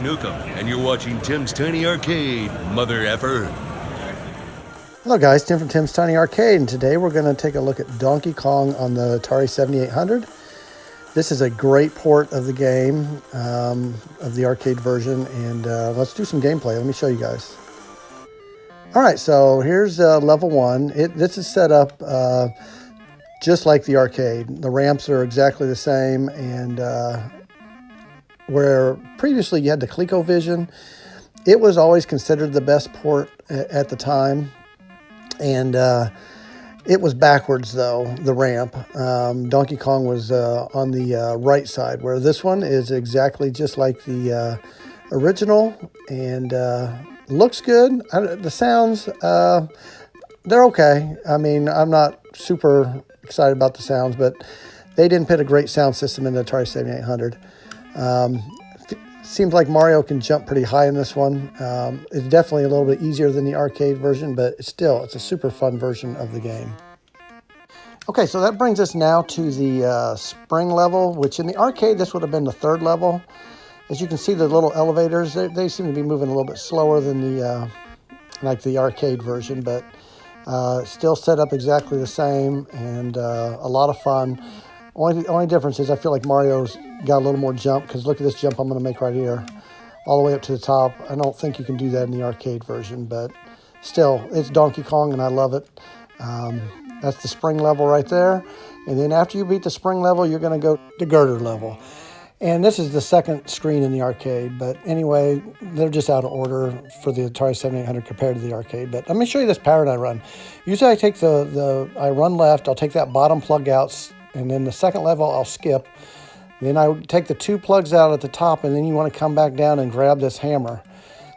Newcomb, and you're watching Tim's Tiny Arcade, mother effer. Hello guys, Tim from Tim's Tiny Arcade, and today we're going to take a look at Donkey Kong on the Atari 7800. This is a great port of the game, of the arcade version, and let's do some gameplay. Let me show you guys. Alright, so here's level 1. This is set up just like the arcade. The ramps are exactly the same, and where previously you had the ColecoVision, it was always considered the best port at the time. And it was backwards, though, the ramp. Donkey Kong was on the right side, where this one is exactly just like the original, and looks good. The sounds, they're okay. I mean, I'm not super excited about the sounds, but they didn't put a great sound system in the Atari 7800. Seems like Mario can jump pretty high in this one. It's definitely a little bit easier than the arcade version, but it's a super fun version of the game. Okay, so that brings us now to the spring level, which in the arcade, this would have been the third level. As you can see, the little elevators, they seem to be moving a little bit slower than the like the arcade version, but still set up exactly the same, and a lot of fun. Only difference is I feel like Mario's got a little more jump, because look at this jump I'm going to make right here, all the way up to the top. I don't think you can do that in the arcade version, but still, it's Donkey Kong, and I love it. That's the spring level right there. And then after you beat the spring level, you're going to go to girder level. And this is the second screen in the arcade. But anyway, they're just out of order for the Atari 7800 compared to the arcade. But let me show you this pattern I run. Usually I take I run left, I'll take that bottom plug out, and then the second level I'll skip. Then I take the two plugs out at the top, and then you want to come back down and grab this hammer.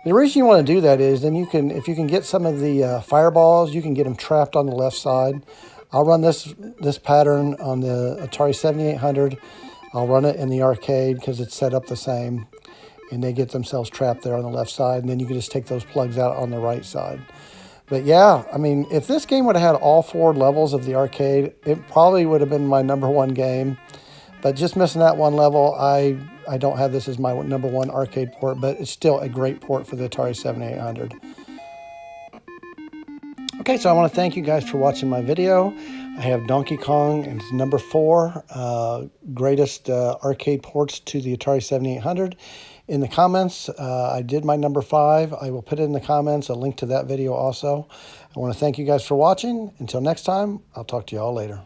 The reason you want to do that is then if you can get some of the fireballs, you can get them trapped on the left side. I'll run this pattern on the Atari 7800. I'll run it in the arcade because it's set up the same, and they get themselves trapped there on the left side, and then you can just take those plugs out on the right side. But yeah, I mean, if this game would have had all 4 levels of the arcade, it probably would have been my #1 game. But just missing that one level, I don't have this as my #1 arcade port, but it's still a great port for the Atari 7800. Okay, so I want to thank you guys for watching my video. I have Donkey Kong, and it's #4 greatest arcade ports to the Atari 7800. In the comments, I did my #5. I will put it in the comments, a link to that video also. I want to thank you guys for watching. Until next time, I'll talk to you all later.